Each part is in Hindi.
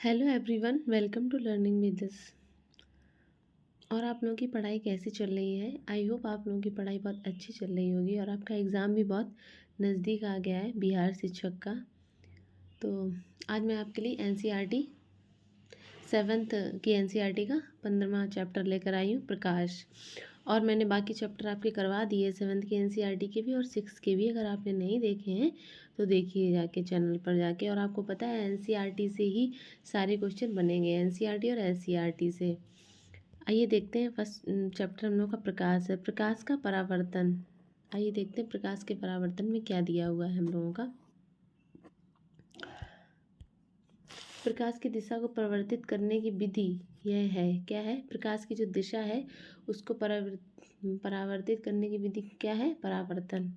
Hello everyone, welcome to learning with this. और आप लोगों की पढ़ाई कैसी चल रही है? आई होप आप लोगों की पढ़ाई बहुत अच्छी चल रही होगी और आपका एग्ज़ाम भी बहुत नज़दीक आ गया है बिहार शिक्षक का। तो आज मैं आपके लिए एनसीईआरटी 7th की एनसीईआरटी का 15वां चैप्टर लेकर आई हूँ, प्रकाश। और मैंने बाकी चैप्टर आपके करवा दिए 7th की एनसीईआरटी के भी और 6th के भी। अगर आपने नहीं देखे हैं तो देखिए जाके चैनल पर जाके। और आपको पता है एनसीईआरटी से ही सारे क्वेश्चन बनेंगे, एनसीईआरटी और एससीईआरटी से। आइए देखते हैं फर्स्ट चैप्टर हम लोग का प्रकाश है, प्रकाश का परावर्तन। आइए देखते हैं प्रकाश के परावर्तन में क्या दिया हुआ है हम लोगों का। प्रकाश की दिशा को परिवर्तित करने की विधि यह है, क्या है? प्रकाश की जो दिशा है उसको परावर्तित करने की विधि क्या है? परावर्तन।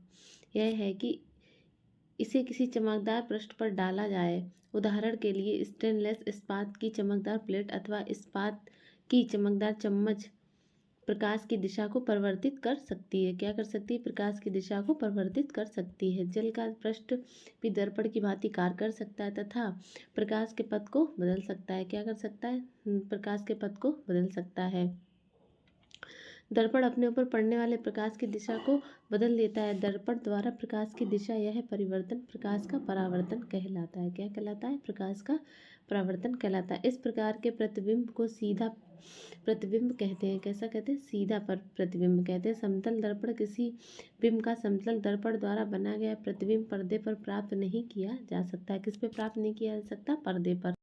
यह है कि इसे किसी चमकदार पृष्ठ पर डाला जाए। उदाहरण के लिए स्टेनलेस इस्पात की चमकदार प्लेट अथवा इस्पात की चमकदार चम्मच प्रकाश की दिशा को परिवर्तित कर सकती है। क्या कर सकती है? प्रकाश की दिशा को परिवर्तित कर सकती है। जल का पृष्ठ भी दर्पण की भांति कार्य कर सकता है तथा प्रकाश के पथ को बदल सकता है। क्या कर सकता है? प्रकाश के पथ को बदल सकता है। दर्पण अपने ऊपर पड़ने वाले प्रकाश की दिशा को बदल देता है। दर्पण द्वारा प्रकाश की दिशा, यह परिवर्तन प्रकाश का परावर्तन कहलाता है। क्या कहलाता है? प्रकाश का परावर्तन कहलाता है। इस प्रकार के प्रतिबिंब को सीधा प्रतिबिंब कहते हैं। कैसा कहते हैं? सीधा पर प्रतिबिंब कहते हैं। समतल दर्पण किसी बिंब का समतल दर्पण द्वारा बना गया प्रतिबिंब पर्दे पर प्राप्त नहीं किया जा सकता है। किस पे प्राप्त नहीं किया जा सकता? पर्दे पर।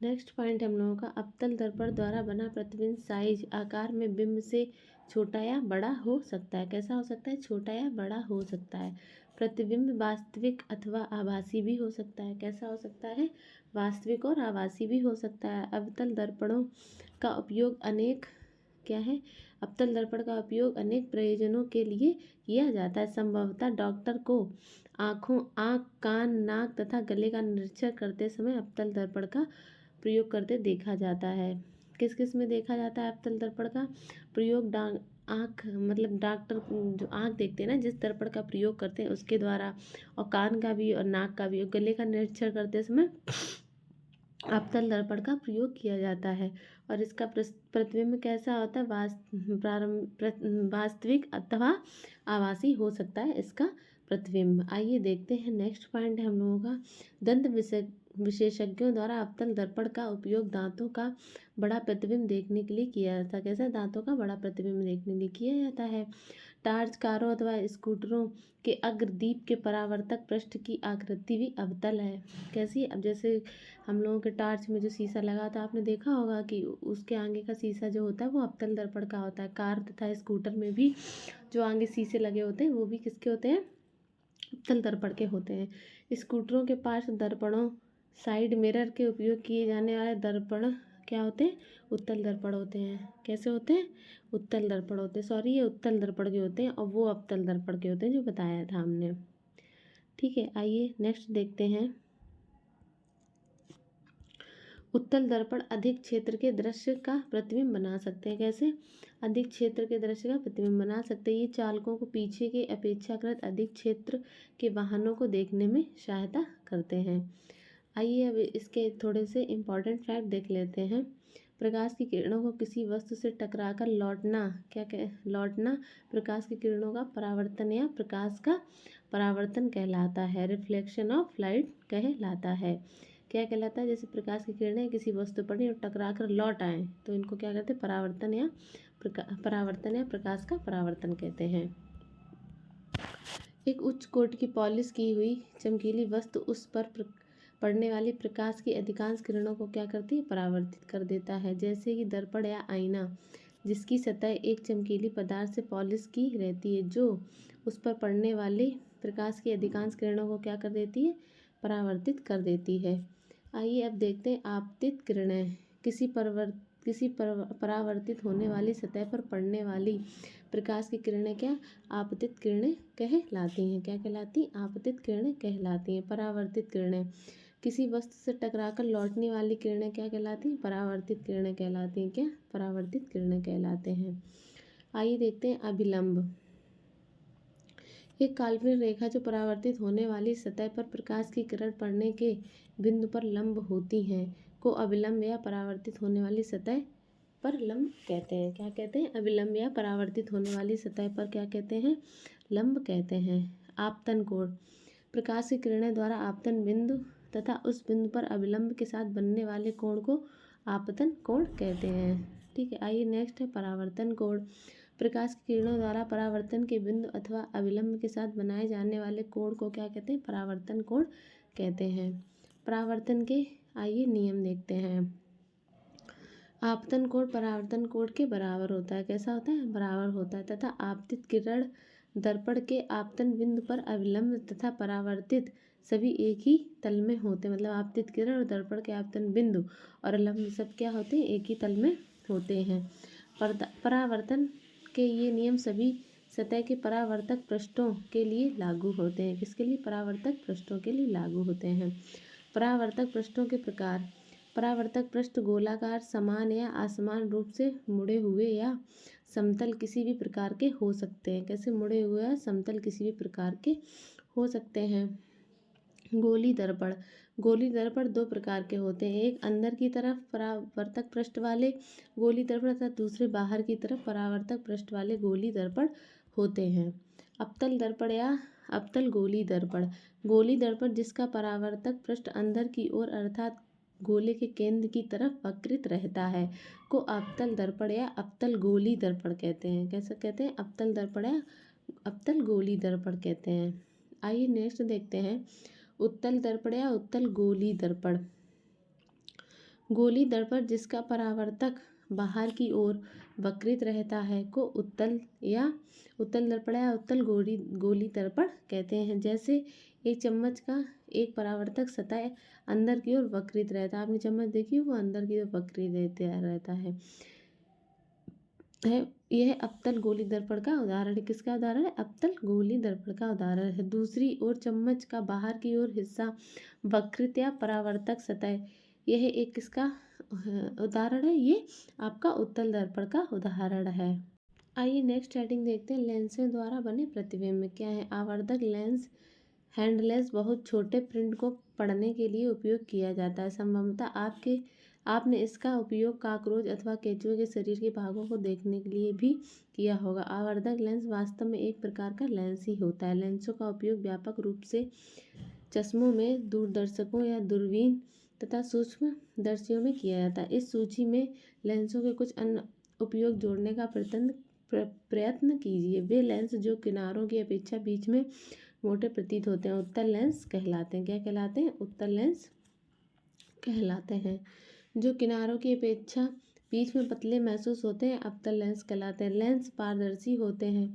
नेक्स्ट पॉइंट हम लोगों का, अवतल दर्पण द्वारा बना प्रतिबिंब साइज आकार में बिंब से छोटा या बड़ा हो सकता है। कैसा हो सकता है? छोटा या बड़ा हो सकता है। प्रतिबिंब वास्तविक अथवा आभासी भी हो सकता है। कैसा हो सकता है? वास्तविक और आभासी भी हो सकता है। अवतल दर्पणों का उपयोग अनेक क्या है? अवतल दर्पण का उपयोग अनेक प्रयोजनों के लिए किया जाता है। संभवतः डॉक्टर को आँख, कान, नाक तथा गले का निरीक्षण करते समय अवतल दर्पण का प्रयोग करते देखा जाता है। किस किस में देखा जाता है अवतल दर्पण का प्रयोग? आँख मतलब डॉक्टर जो आँख देखते हैं ना, जिस दर्पण का प्रयोग करते हैं उसके द्वारा, और कान का भी और नाक का भी, और गले का निरीक्षण करते समय अवतल दर्पण का प्रयोग किया जाता है। और इसका प्रतिबिंब कैसा होता है? वास्तविक अथवा आभासी हो सकता है इसका प्रतिबिंब। आइए देखते हैं नेक्स्ट पॉइंट है हम लोगों का, दंत विशेषज्ञों द्वारा अवतल दर्पण का उपयोग दांतों का बड़ा प्रतिबिंब देखने के लिए किया जाता है। कैसा? दांतों का बड़ा प्रतिबिंब देखने के लिए किया जाता है। टार्च, कारों अथवा स्कूटरों के अग्रदीप के परावर्तक पृष्ठ की आकृति भी अवतल है। कैसी? अब जैसे हम लोगों के टार्च में जो शीशा लगा था, आपने देखा होगा कि उसके आगे का शीशा जो होता है वो अवतल दर्पण का होता है। कार तथा स्कूटर में भी जो आगे शीशे लगे होते हैं वो भी किसके होते हैं? अवतल दर्पण के होते हैं। स्कूटरों के पार्श्व दर्पणों, साइड मिरर के उपयोग किए जाने वाले दर्पण क्या होते हैं? उत्तल दर्पण होते हैं। कैसे होते हैं? उत्तल दर्पण होते हैं। सॉरी, ये उत्तल दर्पण के होते हैं और वो अवतल दर्पण के होते हैं जो बताया था हमने। ठीक है, आइए नेक्स्ट देखते हैं। उत्तल दर्पण अधिक क्षेत्र के दृश्य का प्रतिबिंब बना सकते हैं। कैसे? अधिक क्षेत्र के दृश्य का प्रतिबिंब बना सकते हैं। ये चालकों को पीछे के अपेक्षाकृत अधिक क्षेत्र के वाहनों को देखने में सहायता करते हैं। आइए अब इसके थोड़े से इम्पॉर्टेंट फैक्ट देख लेते हैं। प्रकाश की किरणों को किसी वस्तु से टकराकर लौटना लौटना प्रकाश की किरणों का परावर्तन या प्रकाश का परावर्तन कहलाता है। रिफ्लेक्शन ऑफ लाइट कहलाता है। क्या कहलाता है? जैसे प्रकाश की किरणें किसी वस्तु पर टकरा कर लौट आए तो इनको क्या कहते हैं? परावर्तन या प्रकाश का परावर्तन कहते हैं। एक उच्च कोटि की पॉलिश की हुई चमकीली वस्तु उस पर पड़ने वाली प्रकाश की अधिकांश किरणों को क्या करती है? परावर्तित कर देता है। जैसे कि दर्पण या आईना, जिसकी सतह एक चमकीली पदार्थ से पॉलिश की रहती है, जो उस पर पड़ने वाली प्रकाश की अधिकांश किरणों को क्या कर देती है? परावर्तित कर देती है। आइए अब देखते हैं आपतित किरणें। किसी परावर्तित होने वाली सतह पर पड़ने वाली प्रकाश की किरणें क्या? आपतित किरणें कहलाती हैं। क्या कहलाती? आपतित किरणें कहलाती हैं। परावर्तित किरणें, किसी वस्तु से टकराकर लौटने वाली किरणें क्या कहलाती हैं? परावर्तित किरणें कहलाती हैं। क्या? परावर्तित किरणें कहलाते हैं। आइए देखते हैं अभिलंब। एक काल्पनिक रेखा जो परावर्तित होने वाली सतह पर प्रकाश की किरण पड़ने के बिंदु पर लंब होती हैं को अभिलंब या परावर्तित होने वाली सतह पर लंब कहते हैं। क्या कहते हैं? अभिलंब या परावर्तित होने वाली सतह पर क्या कहते हैं? लंब कहते हैं। आपतन कोण, प्रकाश की किरणें द्वारा आपतन बिंदु तथा उस बिंदु पर अभिलंब के साथ बनने वाले कोण को आपतन कोण कहते हैं। ठीक है, आइए नेक्स्ट है परावर्तन कोण। प्रकाश की किरणों द्वारा परावर्तन के बिंदु अथवा अभिलंब के साथ बनाए जाने वाले कोण को क्या कहते हैं? परावर्तन कोण कहते हैं। परावर्तन के आइए नियम देखते हैं। आपतन कोण परावर्तन कोण के बराबर होता है। कैसा होता है? बराबर होता है। तथा आपतित किरण दर्पण के आपतन बिंदु पर अभिलंब तथा परावर्तित सभी एक ही तल में होते हैं। मतलब आपतित किरण और दर्पण के आपतन बिंदु और लंब सब क्या होते हैं? एक ही तल में होते हैं। परावर्तन के ये नियम सभी सतह के परावर्तक पृष्ठों के लिए लागू होते हैं। किसके लिए? परावर्तक पृष्ठों के लिए लागू होते हैं। परावर्तक पृष्ठों के प्रकार। परावर्तक पृष्ठ गोलाकार, समान या असमान रूप से मुड़े हुए या समतल किसी भी प्रकार के हो सकते हैं। कैसे? मुड़े हुए या समतल किसी भी प्रकार के हो सकते हैं। गोली दर्पण। गोली दर्पण दो प्रकार के होते हैं। एक अंदर की तरफ परावर्तक पृष्ठ वाले गोली दर्पण तथा दूसरे बाहर की तरफ परावर्तक पृष्ठ वाले गोली दर्पण होते हैं। अवतल दर्पण या अवतल गोली दर्पण। गोली दर्पण जिसका परावर्तक पृष्ठ अंदर की ओर अर्थात गोले के केंद्र की तरफ वक्रित रहता है को अवतल दर्पण या अवतल गोली दर्पण कहते हैं। कैसे कहते हैं? अवतल दर्पण या अवतल गोली दर्पण कहते हैं। आइए नेक्स्ट देखते हैं उत्तल दर्पण या उत्तल गोली दर्पण। गोली दर्पण जिसका परावर्तक बाहर की ओर वक्रित रहता है को उत्तल दर्पण या उत्तल गोली दर्पण कहते हैं। जैसे एक चम्मच का एक परावर्तक सतह अंदर की ओर वक्रित रहता है। आपने चम्मच देखी, वो अंदर की ओर वक्रित रहता है। यह अवतल गोली दर्पण का उदाहरण है। किसका उदाहरण है? अवतल गोली दर्पण का उदाहरण है। दूसरी ओर चम्मच का बाहर की ओर हिस्सा वक्रित या परावर्तक सतह, यह एक किसका उदाहरण है? ये आपका उत्तल दर्पण का उदाहरण है। आइए नेक्स्ट हेडिंग देखते हैं लेंसों द्वारा बने प्रतिबिंब क्या है? आवर्धक लेंस हैंड लेंस बहुत छोटे प्रिंट को पढ़ने के लिए उपयोग किया जाता है। संभवतः आपने इसका उपयोग कॉकरोच अथवा केंचुए के शरीर के भागों को देखने के लिए भी किया होगा। आवर्धक लेंस वास्तव में एक प्रकार का लेंस ही होता है। लेंसों का उपयोग व्यापक रूप से चश्मों में, दूरदर्शकों या दूरबीन तथा सूक्ष्म दर्शियों में किया जाता है। इस सूची में लेंसों के कुछ अन्य उपयोग जोड़ने का प्रयत्न कीजिए। वे लेंस जो किनारों की अपेक्षा बीच में मोटे प्रतीत होते हैं उत्तल लेंस कहलाते हैं। क्या कहलाते हैं? उत्तल लेंस कहलाते हैं। जो किनारों की अपेक्षा बीच में पतले महसूस होते हैं अवतल लेंस कहलाते हैं। लेंस पारदर्शी होते हैं।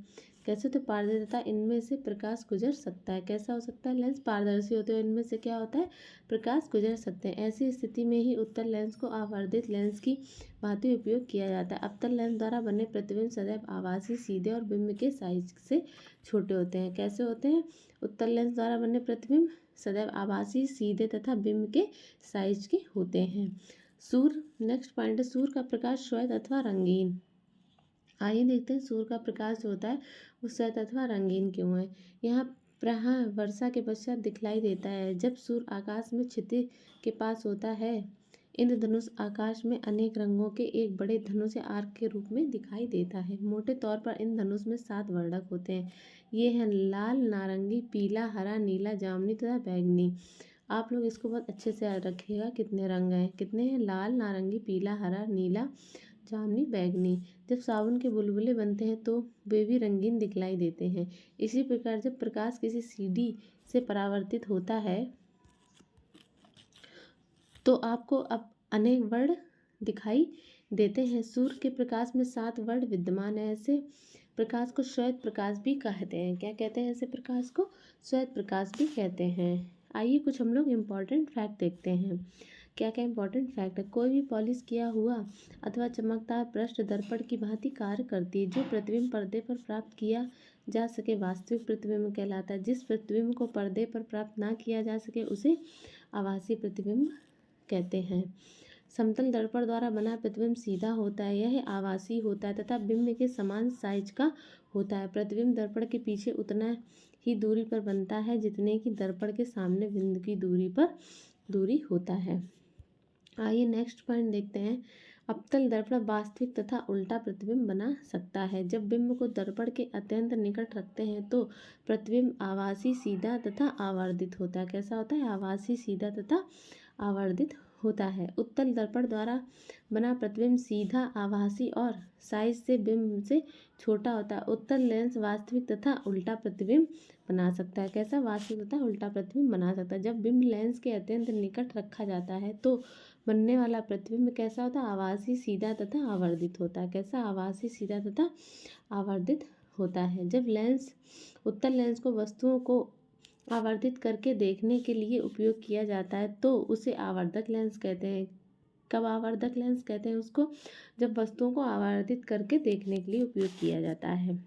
कैसे? तो पारदर्शिता इनमें से प्रकाश गुजर सकता है। कैसा हो सकता है? लेंस पारदर्शी होते हैं, इनमें से क्या होता है? प्रकाश गुजर सकते हैं। ऐसी स्थिति में ही उत्तल लेंस को आवर्धित लेंस की भांति उपयोग किया जाता है। अवतल लेंस द्वारा बने प्रतिबिंब सदैव आभासी, सीधे और बिंब के साइज से छोटे होते हैं। कैसे होते हैं? उत्तल लेंस द्वारा बने प्रतिबिंब सदैव आभासी, सीधे तथा बिंब के साइज के होते हैं। सूर्य, नेक्स्ट पॉइंट है सूर्य का प्रकाश श्वेत अथवा रंगीन। आइए देखते हैं सूर्य का प्रकाश जो होता है वो श्वेत अथवा रंगीन क्यों है। यहाँ वर्षा के पश्चात दिखलाई देता है। जब सूर्य आकाश में क्षितिज के पास होता है, इंद्रधनुष आकाश में अनेक रंगों के एक बड़े धनुष या आर्क के रूप में दिखाई देता है। मोटे तौर पर इन धनुष में 7 वर्णक होते हैं। ये हैं लाल, नारंगी, पीला, हरा, नीला, जामुनी तथा बैंगनी। आप लोग इसको बहुत अच्छे से याद रखिएगा। कितने रंग हैं? कितने हैं? लाल, नारंगी, पीला, हरा, नीला, जामुनी, बैंगनी। जब साबुन के बुलबुले बनते हैं तो वे भी रंगीन दिखलाई देते हैं। इसी प्रकार जब प्रकाश किसी सीढ़ी से परावर्तित होता है तो आपको अब अनेक वर्ण दिखाई देते हैं। सूर्य के प्रकाश में 7 वर्ण विद्यमान है। ऐसे प्रकाश को श्वेत प्रकाश भी कहते हैं। क्या कहते हैं? ऐसे प्रकाश को श्वेत प्रकाश भी कहते हैं। आइए कुछ हम लोग इम्पॉर्टेंट फैक्ट देखते हैं। क्या क्या इम्पॉर्टेंट फैक्ट है? कोई भी पॉलिश किया हुआ अथवा चमकदार पृष्ठ दर्पण की भांति कार्य करती है। जो प्रतिबिंब पर्दे पर प्राप्त किया जा सके वास्तविक प्रतिबिंब कहलाता है। जिस प्रतिबिंब को पर्दे पर प्राप्त ना किया जा सके उसे आभासी प्रतिबिंब कहते हैं। समतल दर्पण द्वारा बना प्रतिबिंब सीधा होता है, यह आभासी होता है तथा बिंब के समान साइज का होता है। प्रतिबिंब दर्पण के पीछे उतना ही दूरी पर बनता है जितने की दर्पण के सामने बिंदु की दूरी होता है। आइए नेक्स्ट पॉइंट देखते हैं। अवतल दर्पण वास्तविक तथा उल्टा प्रतिबिंब बना सकता है। जब बिंब को दर्पण के अत्यंत निकट रखते हैं तो प्रतिबिंब आभासी, सीधा तथा आवर्धित होता है। कैसा होता है? आभासी, सीधा तथा आवर्धित होता है। उत्तल दर्पण द्वारा बना प्रतिबिंब सीधा, आभासी और साइज से बिंब से छोटा होता है। उत्तल लेंस वास्तविक तथा उल्टा प्रतिबिंब बना सकता है। कैसा? वास्तविक तथा उल्टा प्रतिबिंब बना सकता है। जब बिंब लेंस के अत्यंत निकट रखा जाता है तो बनने वाला प्रतिबिंब कैसा होता है? आभासी, सीधा तथा आवर्धित होता है। कैसा? आभासी, सीधा तथा आवर्धित होता है। जब उत्तल लेंस को वस्तुओं को आवर्धित करके देखने के लिए उपयोग किया जाता है तो उसे आवर्धक लेंस कहते हैं। कब आवर्धक लेंस कहते हैं उसको? जब वस्तुओं को आवर्धित करके देखने के लिए उपयोग किया जाता है।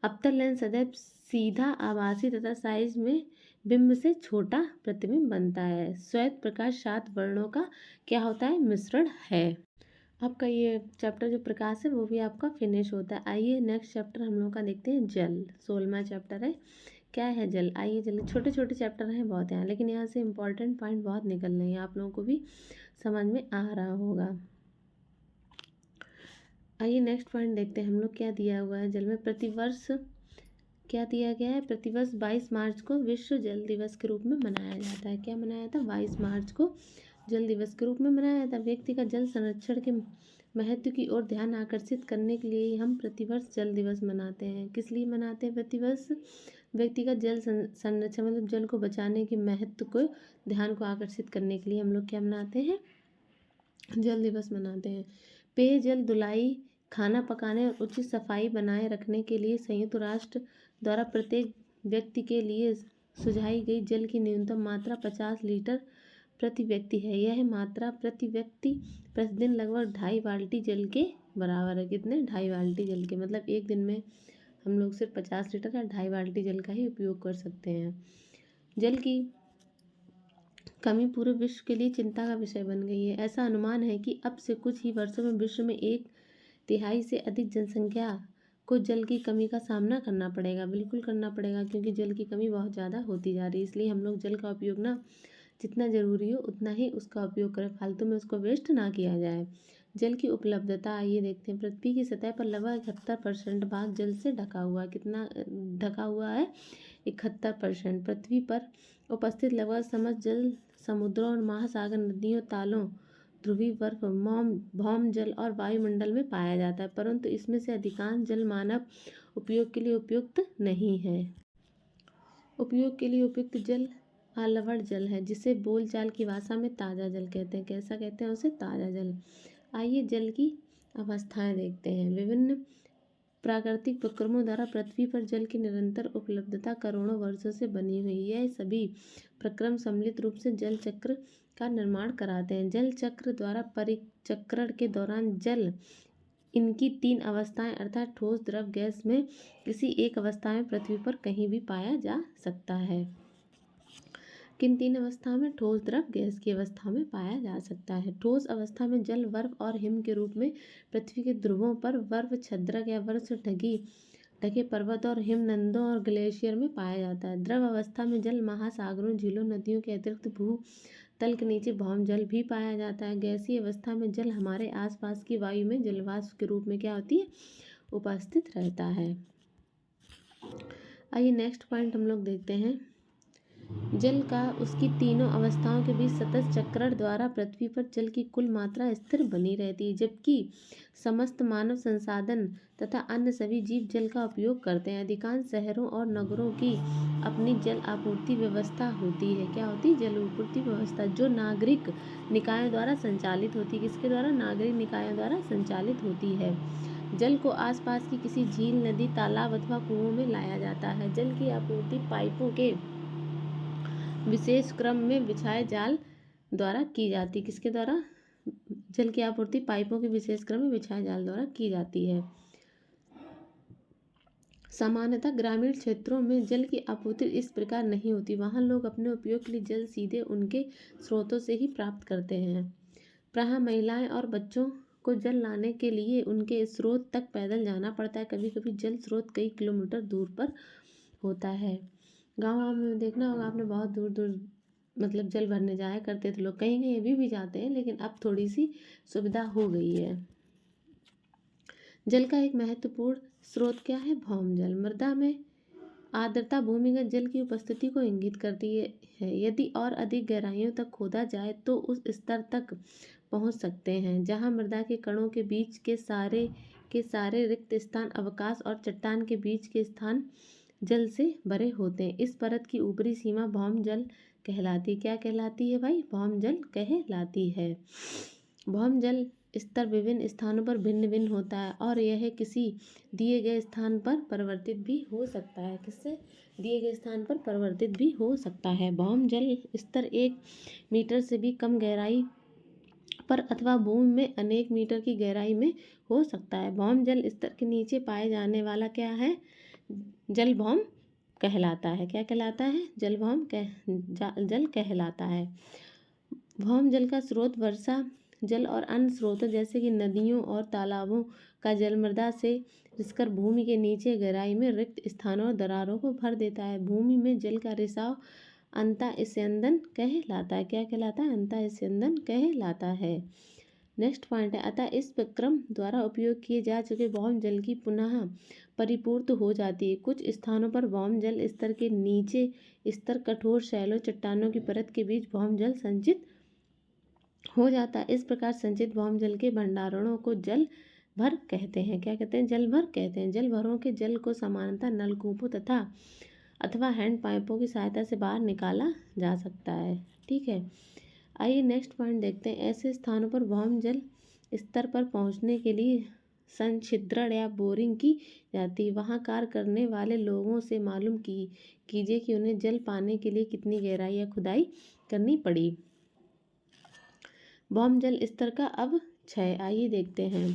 अवतल लेंस सदैव सीधा, आभासी तथा साइज में बिंब से छोटा प्रतिबिंब बनता है। श्वेत प्रकाश 7 वर्णों का क्या होता है? मिश्रण है। आपका ये चैप्टर जो प्रकाश है वो भी आपका फिनिश होता है। आइए नेक्स्ट चैप्टर हम लोग का देखते हैं, जल। 16वां चैप्टर है। क्या है? जल। आइए जल्दी, छोटे छोटे चैप्टर हैं बहुत यहाँ, लेकिन यहाँ से इंपॉर्टेंट पॉइंट बहुत निकल रहे हैं, आप लोगों को भी समझ में आ रहा होगा। आइए नेक्स्ट पॉइंट देखते हैं हम लोग क्या दिया हुआ है जल में। प्रतिवर्ष क्या दिया गया है? प्रतिवर्ष 22 मार्च को विश्व जल दिवस के रूप में मनाया जाता है। क्या मनाया था? 22 मार्च को जल दिवस के रूप में मनाया जाता है। व्यक्ति का जल संरक्षण के महत्व की ओर ध्यान आकर्षित करने के लिए हम प्रतिवर्ष जल दिवस मनाते हैं। किस लिए मनाते हैं प्रतिवर्ष? व्यक्तिगत जल संरक्षण मतलब जल को बचाने के महत्व को ध्यान को आकर्षित करने के लिए हम लोग क्या मनाते हैं? जल दिवस मनाते हैं। पेयजल, धुलाई, खाना पकाने और उचित सफाई बनाए रखने के लिए संयुक्त राष्ट्र द्वारा प्रत्येक व्यक्ति के लिए सुझाई गई जल की न्यूनतम मात्रा 50 लीटर प्रति व्यक्ति है। यह मात्रा प्रति व्यक्ति प्रतिदिन लगभग 2.5 बाल्टी जल के बराबर है। कितने? 2.5 बाल्टी जल के, मतलब एक दिन में हम लोग सिर्फ 50 लीटर या 2.5 बाल्टी जल का ही उपयोग कर सकते हैं। जल की कमी पूरे विश्व के लिए चिंता का विषय बन गई है। ऐसा अनुमान है कि अब से कुछ ही वर्षों में विश्व में 1/3 से अधिक जनसंख्या को जल की कमी का सामना करना पड़ेगा। बिल्कुल करना पड़ेगा, क्योंकि जल की कमी बहुत ज़्यादा होती जा रही है। इसलिए हम लोग जल का उपयोग ना जितना ज़रूरी हो उतना ही उसका उपयोग करें, फालतू में उसको वेस्ट ना किया जाए। जल की उपलब्धता आइए देखते हैं। पृथ्वी की सतह पर लगभग 71% भाग जल से ढका हुआ है। कितना ढका हुआ है? 71%। पृथ्वी पर उपस्थित लगभग समस्त जल समुद्रों और महासागर, नदियों, तालों, ध्रुवीय बर्फ, भौम जल और वायुमंडल में पाया जाता है, परंतु इसमें से अधिकांश जल मानव उपयोग के लिए उपयुक्त नहीं है। उपयोग के लिए उपयुक्त जल आलवण जल है, जिसे बोलचाल की भाषा में ताज़ा जल कहते हैं। कैसा कहते हैं उसे? ताज़ा जल। आइए जल की अवस्थाएं देखते हैं। विभिन्न प्राकृतिक प्रक्रमों द्वारा पृथ्वी पर जल की निरंतर उपलब्धता करोड़ों वर्षों से बनी हुई। यह सभी प्रक्रम सम्मिलित रूप से जल चक्र का निर्माण कराते हैं। जल चक्र द्वारा परिचक्रण के दौरान जल इनकी 3 अवस्थाएं अर्थात ठोस, द्रव, गैस में किसी एक अवस्था में पृथ्वी पर कहीं भी पाया जा सकता है। किन 3 अवस्था में? ठोस, द्रव, गैस की अवस्था में पाया जा सकता है। ठोस अवस्था में जल बर्फ और हिम के रूप में पृथ्वी के ध्रुवों पर बर्फ छद्रक या बर्फ से ढके पर्वत और हिमनदों और ग्लेशियर में पाया जाता है। द्रव अवस्था में जल महासागरों, झीलों, नदियों के अतिरिक्त भूतल के नीचे भौम जल भी पाया जाता है। गैसीय अवस्था में जल हमारे आसपास की वायु में जलवाष्प के रूप में क्या होती है? उपस्थित रहता है। आइए नेक्स्ट पॉइंट हम लोग देखते हैं। जल का उसकी तीनों अवस्थाओं के बीच सतत चक्रण द्वारा पृथ्वी पर जल की कुल मात्रा स्थिर बनी रहती है, जबकि समस्त मानव संसाधन तथा अन्य सभी जीव जल का उपयोग करते हैं। अधिकांश शहरों और नगरों की अपनी जल आपूर्ति व्यवस्था होती है। क्या होती है? जल आपूर्ति व्यवस्था, जो नागरिक निकायों द्वारा संचालित होती है। किसके द्वारा? नागरिक निकायों द्वारा संचालित होती है। जल को आसपास की किसी झील, नदी, तालाब अथवा कुओं में लाया जाता है। जल की आपूर्ति पाइपों के विशेष क्रम में बिछाए जाल द्वारा की जाती। किसके द्वारा? जल की आपूर्ति पाइपों के विशेष क्रम में बिछाए जाल द्वारा की जाती है। सामान्यतः ग्रामीण क्षेत्रों में जल की आपूर्ति इस प्रकार नहीं होती। वहाँ लोग अपने उपयोग के लिए जल सीधे उनके स्रोतों से ही प्राप्त करते हैं। प्रायः महिलाएं और बच्चों को जल लाने के लिए उनके स्रोत तक पैदल जाना पड़ता है। कभी कभी जल स्रोत कई किलोमीटर दूर पर होता है। गाँव में देखना होगा आपने, बहुत दूर दूर मतलब जल भरने जाया करते थे लोग, कहीं कहीं अभी भी जाते हैं, लेकिन अब थोड़ी सी सुविधा हो गई है। जल का एक महत्वपूर्ण स्रोत क्या है? भौम जल। मृदा में आर्द्रता भूमिगत जल की उपस्थिति को इंगित करती है। यदि और अधिक गहराइयों तक खोदा जाए तो उस स्तर तक पहुंच सकते हैं जहां मृदा के कणों के बीच के सारे रिक्त स्थान, अवकाश और चट्टान के बीच के स्थान जल से भरे होते हैं। इस परत की ऊपरी सीमा भौम जल कहलाती। क्या कहलाती है भाई? भौम जल कहलाती है। भौम जल स्तर विभिन्न स्थानों पर भिन्न भिन्न होता है और यह किसी दिए गए स्थान पर परिवर्तित भी हो सकता है। किससे? दिए गए स्थान पर परिवर्तित भी हो सकता है। भौम जल स्तर 1 मीटर से भी कम गहराई पर अथवा भूमि में अनेक मीटर की गहराई में हो सकता है। भौम जल स्तर के नीचे पाए जाने वाला क्या है? जल भौम कहलाता है। क्या कहलाता है? जल भौम जल कहलाता है। भौम जल का स्रोत वर्षा जल और अन्य स्रोतों जैसे कि नदियों और तालाबों का जल मृदा से रिसकर भूमि के नीचे गहराई में रिक्त स्थानों और दरारों को भर देता है। भूमि में जल का रिसाव अंतःस्यंदन कहलाता है। क्या कहलाता है? अंतःस्यंदन कहलाता है। नेक्स्ट पॉइंट है, अतः इस प्रक्रम द्वारा उपयोग किए जा चुके भौम जल की पुनः परिपूर्ति हो जाती है। कुछ स्थानों पर भौम जल स्तर के नीचे स्तर कठोर शैलों चट्टानों की परत के बीच भौम जल संचित हो जाता है। इस प्रकार संचित भौम जल के भंडारणों को जल भर कहते हैं। क्या कहते हैं? जल भर कहते हैं। जल भरों के जल को सामान्यतः नलकूपों तथा अथवा हैंड पाइपों की सहायता से बाहर निकाला जा सकता है। ठीक है, आइए नेक्स्ट पॉइंट देखते हैं। ऐसे स्थानों पर भौम जल स्तर पर पहुंचने के लिए संछिद्रण या बोरिंग की जाती है। वहां कार्य करने वाले लोगों से मालूम कीजिए कि उन्हें जल पाने के लिए कितनी गहराई या खुदाई करनी पड़ी। भौम जल स्तर का अवक्षय आइए देखते हैं।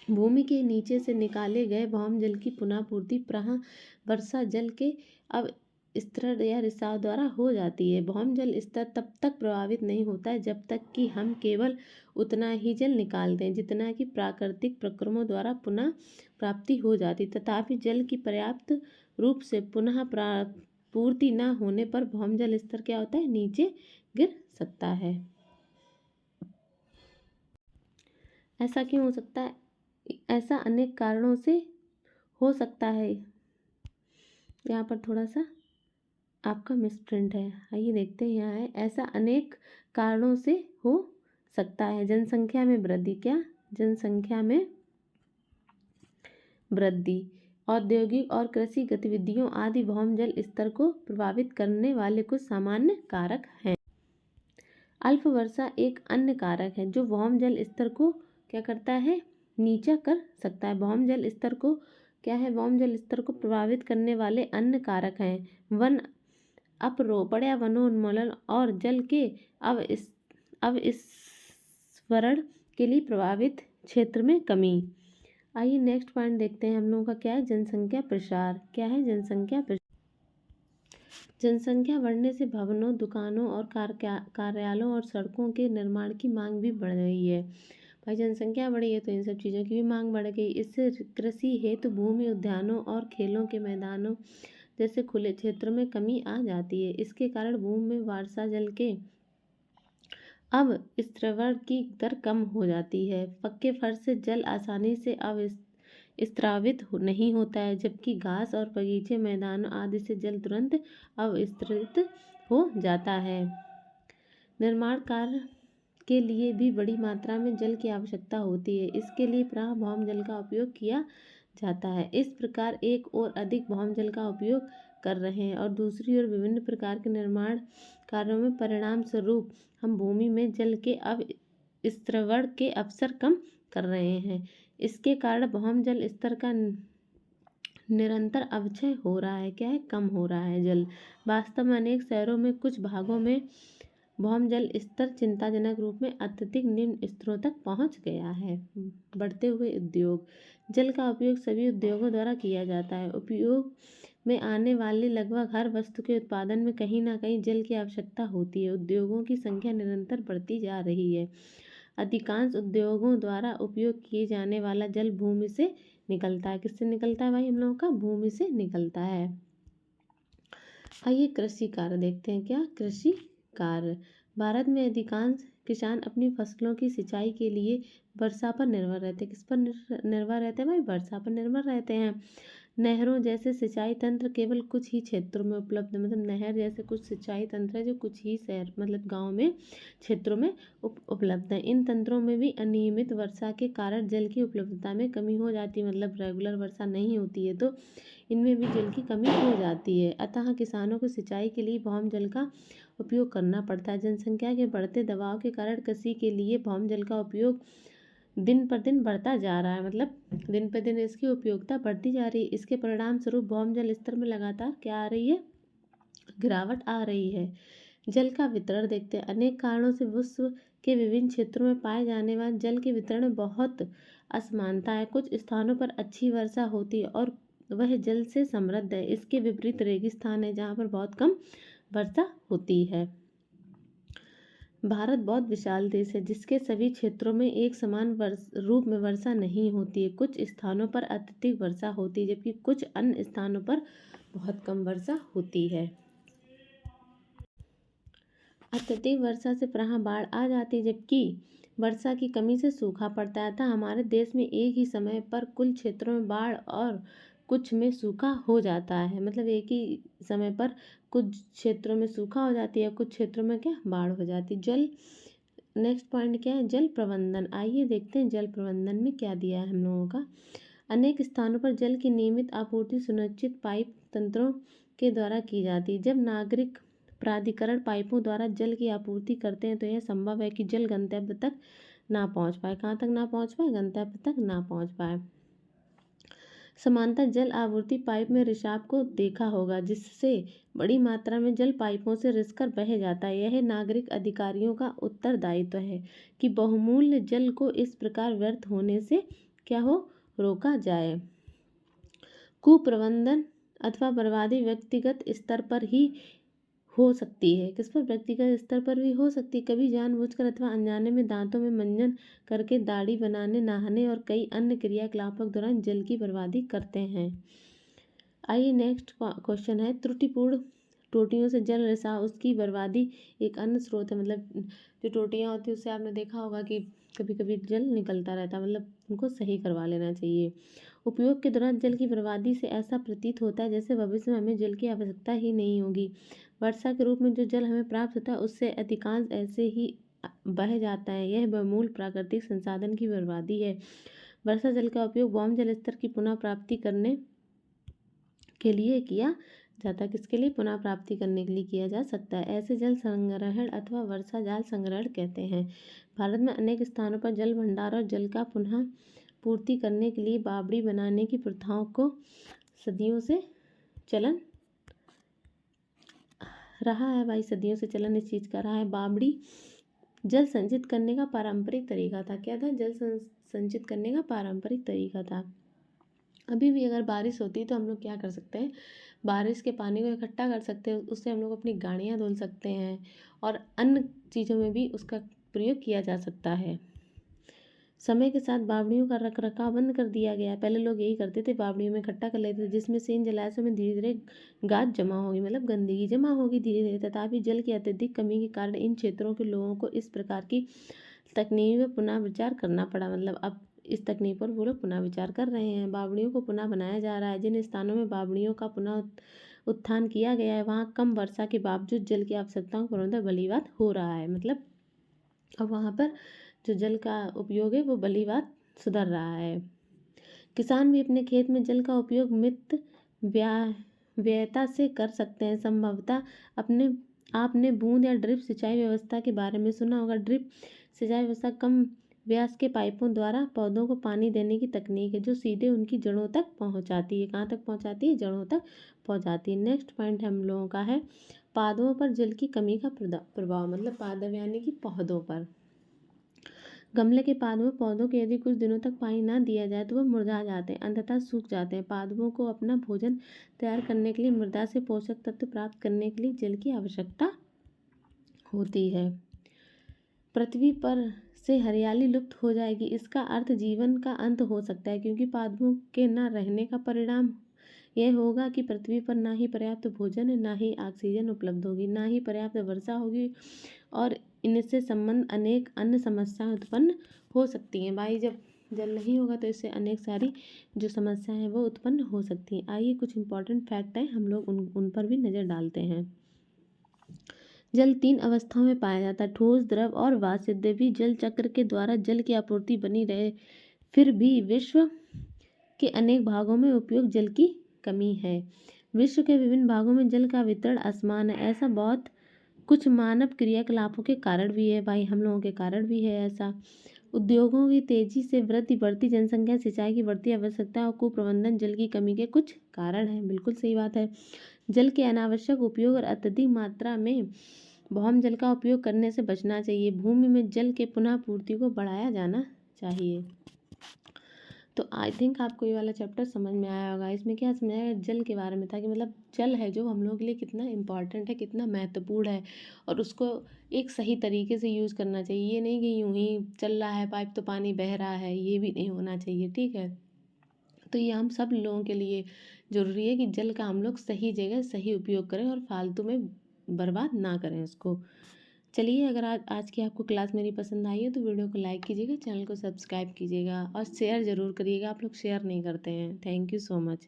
भूमि के नीचे से निकाले गए भौम जल की पुनः पूर्ति प्रायः वर्षा जल के अवस्तरण या रिसाव द्वारा हो जाती है। भौम जल स्तर तब तक प्रभावित नहीं होता है जब तक कि हम केवल उतना ही जल निकालते हैं जितना कि प्राकृतिक प्रक्रमों द्वारा पुनः प्राप्ति हो जाती। तथापि जल की पर्याप्त रूप से पुनः पूर्ति न होने पर भौम जल स्तर क्या होता है? नीचे गिर सकता है। ऐसा क्यों हो सकता है? ऐसा अनेक कारणों से हो सकता है। यहाँ पर थोड़ा सा आपका मिसप्रिंट है, आइए देखते हैं। यहाँ है, ऐसा अनेक कारणों से हो सकता है। जनसंख्या में वृद्धि। क्या? जनसंख्या में वृद्धि, औद्योगिक और कृषि गतिविधियों आदि भौम जल स्तर को प्रभावित करने वाले कुछ सामान्य कारक हैं। अल्प वर्षा एक अन्य कारक है जो भौम जल स्तर को क्या करता है? नीचा कर सकता है। भौम जल स्तर को क्या है? भौम जल स्तर को प्रभावित करने वाले अन्य कारक हैं वन अपरोपण या वनोन्मूलन और जल के अवस्वरण के लिए प्रभावित क्षेत्र में कमी। आइए नेक्स्ट पॉइंट देखते हैं हम लोगों का क्या है? जनसंख्या प्रसार। क्या है? जनसंख्या प्रसार। जनसंख्या बढ़ने से भवनों, दुकानों और कार्यालयों और सड़कों के निर्माण की मांग भी बढ़ रही है। भाई जनसंख्या बढ़ी है तो इन सब चीज़ों की भी मांग बढ़ गई। इससे कृषि हेतु भूमि, उद्यानों और खेलों के मैदानों जैसे खुले क्षेत्रों में कमी आ जाती है। इसके कारण भूमि में वर्षा जल के अवस्त्रवण की दर कम हो जाती है। पक्के फर्श से जल आसानी से स्त्रावित नहीं होता है, जबकि घास और बगीचे, मैदानों आदि से जल तुरंत अवस्त्रित हो जाता है। निर्माण कार्य के लिए भी बड़ी मात्रा में जल की आवश्यकता होती है। इसके लिए प्रायः भौम जल का उपयोग किया जाता है। इस प्रकार एक ओर अधिक भौम जल का उपयोग कर रहे हैं और दूसरी ओर विभिन्न प्रकार के निर्माण कार्यों में परिणाम स्वरूप हम भूमि में जल के अवस्त्रवण के अवसर कम कर रहे हैं। इसके कारण भौम जल स्तर का निरंतर अवक्षय हो रहा है। क्या है? कम हो रहा है जल। वास्तव में अनेक शहरों में कुछ भागों में भौम जल स्तर चिंताजनक रूप में अत्यधिक निम्न स्तरों तक पहुंच गया है। बढ़ते हुए उद्योग। जल का उपयोग सभी उद्योगों द्वारा किया जाता है। उपयोग में आने वाली लगभग हर वस्तु के उत्पादन में कहीं ना कहीं जल की आवश्यकता होती है। उद्योगों की संख्या निरंतर बढ़ती जा रही है। अधिकांश उद्योगों द्वारा उपयोग किए जाने वाला जल भूमि से निकलता है। किससे निकलता है भाई? हम लोगों का भूमि से निकलता है। आइए कृषि कार्य देखते हैं। क्या कृषि कार्य, भारत में अधिकांश किसान अपनी फसलों की सिंचाई के लिए वर्षा पर निर्भर रहते हैं। किस पर निर्भर रहते हैं भाई? वर्षा पर निर्भर रहते हैं। नहरों जैसे सिंचाई तंत्र केवल कुछ ही क्षेत्रों में उपलब्ध है। मतलब नहर जैसे कुछ सिंचाई तंत्र है जो कुछ ही शहर मतलब गांव में क्षेत्रों में उपलब्ध है। इन तंत्रों में भी अनियमित वर्षा के कारण जल की उपलब्धता में कमी हो जाती है। मतलब रेगुलर वर्षा नहीं होती है तो इनमें भी जल की कमी हो जाती है। अतः किसानों को सिंचाई के लिए भौम जल का उपयोग करना पड़ता है। जनसंख्या के बढ़ते दबाव के कारण कृषि के लिए भौम जल का उपयोग दिन पर दिन बढ़ता जा रहा है। मतलब दिन पर दिन इसकी उपयोगिता बढ़ती जा रही है। इसके परिणाम स्वरूप भौम जल स्तर में लगातार क्या आ रही है? गिरावट आ रही है। जल का वितरण देखते हैं। अनेक कारणों से विश्व के विभिन्न क्षेत्रों में पाए जाने वाले जल के वितरण में बहुत असमानता है। कुछ स्थानों पर अच्छी वर्षा होती है और वह जल से समृद्ध है। इसके विपरीत रेगिस्तान है जहाँ पर बहुत कम वर्षा होती है। भारत बहुत विशाल देश है जिसके सभी क्षेत्रों में एक समान रूप में वर्षा नहीं होती है। कुछ स्थानों पर अत्यधिक वर्षा होती है जबकि कुछ अन्य स्थानों पर बहुत कम वर्षा होती है। अत्यधिक वर्षा से यहाँ बाढ़ आ जाती है जबकि वर्षा की कमी से सूखा पड़ता है। अतः हमारे देश में एक ही समय पर कुछ क्षेत्रों में बाढ़ और कुछ में सूखा हो जाता है। मतलब एक ही समय पर कुछ क्षेत्रों में सूखा हो जाती है, कुछ क्षेत्रों में क्या बाढ़ हो जाती है। जल नेक्स्ट पॉइंट क्या है? जल प्रबंधन। आइए देखते हैं जल प्रबंधन में क्या दिया है हम लोगों का। अनेक स्थानों पर जल की नियमित आपूर्ति सुनिश्चित पाइप तंत्रों के द्वारा की जाती है। जब नागरिक प्राधिकरण पाइपों द्वारा जल की आपूर्ति करते हैं तो यह संभव है कि जल गंतव्य तक ना पहुंच पाए। कहाँ तक ना पहुंच पाए? गंतव्य तक ना पहुंच पाए। समांतर जल आपूर्ति पाइप में रिसाव को देखा होगा जिससे बड़ी मात्रा में जल पाइपों से रिसकर बह जाता है। यह नागरिक अधिकारियों का उत्तरदायित्व है कि बहुमूल्य जल को इस प्रकार व्यर्थ होने से क्या हो रोका जाए। कुप्रबंधन अथवा बर्बादी व्यक्तिगत स्तर पर ही हो सकती है। किस पर? व्यक्तिगत स्तर पर भी हो सकती है। कभी जानबूझकर अथवा अनजाने में दांतों में मंजन करके दाढ़ी बनाने, नहाने और कई अन्य क्रियाकलापों के दौरान जल की बर्बादी करते हैं। आइए नेक्स्ट क्वेश्चन है त्रुटिपूर्ण टोटियों से जल रिसाव उसकी बर्बादी एक अन्य स्रोत है। मतलब जो टोटियाँ होती है उससे आपने देखा होगा कि कभी कभी जल निकलता रहता है। मतलब उनको सही करवा लेना चाहिए। उपयोग के दौरान जल की बर्बादी से ऐसा प्रतीत होता है जैसे भविष्य में हमें जल की आवश्यकता ही नहीं होगी। वर्षा के रूप में जो जल हमें प्राप्त होता है उससे अधिकांश ऐसे ही बह जाता है। यह बहुमूल्य प्राकृतिक संसाधन की बर्बादी है। वर्षा जल का उपयोग भौम जल स्तर की पुनः प्राप्ति करने के लिए किया जाता है। किसके लिए? पुनः प्राप्ति करने के लिए किया जा सकता है। ऐसे जल संग्रहण अथवा वर्षा जल संग्रहण कहते हैं। भारत में अनेक स्थानों पर जल भंडार और जल का पुनः पूर्ति करने के लिए बावड़ी बनाने की प्रथाओं को सदियों से चलन रहा है। भाई सदियों से चलन इस चीज़ का रहा है। बावड़ी जल संचित करने का पारंपरिक तरीका था। क्या था? जल संचित करने का पारंपरिक तरीका था। अभी भी अगर बारिश होती है तो हम लोग क्या कर सकते हैं? बारिश के पानी को इकट्ठा कर सकते हैं। उससे हम लोग अपनी गाड़ियाँ धुल सकते हैं और अन्य चीज़ों में भी उसका प्रयोग किया जा सकता है। समय के साथ बावड़ियों का रख रखाव बंद कर दिया गया। पहले लोग यही करते थे, बावड़ियों में इकट्ठा कर लेते थे जिसमें से इन जलाशयों में धीरे धीरे गाद जमा होगी, मतलब गंदगी जमा होगी धीरे धीरे। तथापि जल की अत्यधिक कमी के कारण इन क्षेत्रों के लोगों को इस प्रकार की तकनीक में पुनः विचार करना पड़ा। मतलब अब इस तकनीक पर वो लोग पुनः विचार कर रहे हैं। बावड़ियों को पुनः बनाया जा रहा है। जिन स्थानों में बावड़ियों का पुनः उत्थान किया गया है वहाँ कम वर्षा के बावजूद जल की आवश्यकताओं को प्रबंधन भली बात हो रहा है। मतलब अब वहाँ पर जो जल का उपयोग है वो भली बात सुधर रहा है। किसान भी अपने खेत में जल का उपयोग मित व्ययता से कर सकते हैं। संभवतः आपने बूंद या ड्रिप सिंचाई व्यवस्था के बारे में सुना होगा। ड्रिप सिंचाई व्यवस्था कम व्यास के पाइपों द्वारा पौधों को पानी देने की तकनीक है जो सीधे उनकी जड़ों तक पहुंचाती है। कहाँ तक पहुंचाती है? जड़ों तक पहुंचाती है। नेक्स्ट पॉइंट हम लोगों का है पादपों पर जल की कमी का प्रभाव। मतलब पादप यानी कि पौधों पर। गमले के पादपों पौधों को यदि कुछ दिनों तक पानी ना दिया जाए तो वह मुरझा जाते हैं, अंततः सूख जाते हैं। पादपों को अपना भोजन तैयार करने के लिए, मृदा से पोषक तत्व प्राप्त करने के लिए जल की आवश्यकता होती है। पृथ्वी पर से हरियाली लुप्त हो जाएगी, इसका अर्थ जीवन का अंत हो सकता है क्योंकि पादपों के न रहने का परिणाम यह होगा कि पृथ्वी पर ना ही पर्याप्त भोजन, ना ही ऑक्सीजन उपलब्ध होगी, ना ही पर्याप्त वर्षा होगी और इनसे संबंध अनेक अन्य समस्याएं उत्पन्न हो सकती हैं। भाई जब जल नहीं होगा तो इससे अनेक सारी जो समस्याएं हैं वो उत्पन्न हो सकती हैं। आइए कुछ इंपॉर्टेंट फैक्ट हैं, हम लोग उन पर भी नज़र डालते हैं। जल 3 अवस्थाओं में पाया जाता है, ठोस, द्रव और वाष्प। यद्यपि जल चक्र के द्वारा जल की आपूर्ति बनी रहे, फिर भी विश्व के अनेक भागों में उपयोग जल की कमी है। विश्व के विभिन्न भागों में जल का वितरण असमान है। ऐसा बहुत कुछ मानव क्रियाकलापों के कारण भी है, भाई हम लोगों के कारण भी है ऐसा। उद्योगों की तेजी से वृद्धि, बढ़ती जनसंख्या, सिंचाई की बढ़ती आवश्यकता और कुप्रबंधन जल की कमी के कुछ कारण हैं। बिल्कुल सही बात है। जल के अनावश्यक उपयोग और अत्यधिक मात्रा में भौम जल का उपयोग करने से बचना चाहिए। भूमि में जल के पुनः पूर्ति को बढ़ाया जाना चाहिए। तो आई थिंक आपको ये वाला चैप्टर समझ में आया होगा। इसमें क्या समझाया, जल के बारे में था कि मतलब जल है जो हम लोगों के लिए कितना इम्पॉर्टेंट है, कितना महत्वपूर्ण है और उसको एक सही तरीके से यूज़ करना चाहिए। ये नहीं कि यूं ही चल रहा है पाइप तो पानी बह रहा है, ये भी नहीं होना चाहिए। ठीक है, तो ये हम सब लोगों के लिए ज़रूरी है कि जल का हम लोग सही जगह सही उपयोग करें और फालतू में बर्बाद ना करें उसको। चलिए, अगर आज की आपको क्लास मेरी पसंद आई है तो वीडियो को लाइक कीजिएगा, चैनल को सब्सक्राइब कीजिएगा और शेयर ज़रूर करिएगा। आप लोग शेयर नहीं करते हैं। Thank you so much.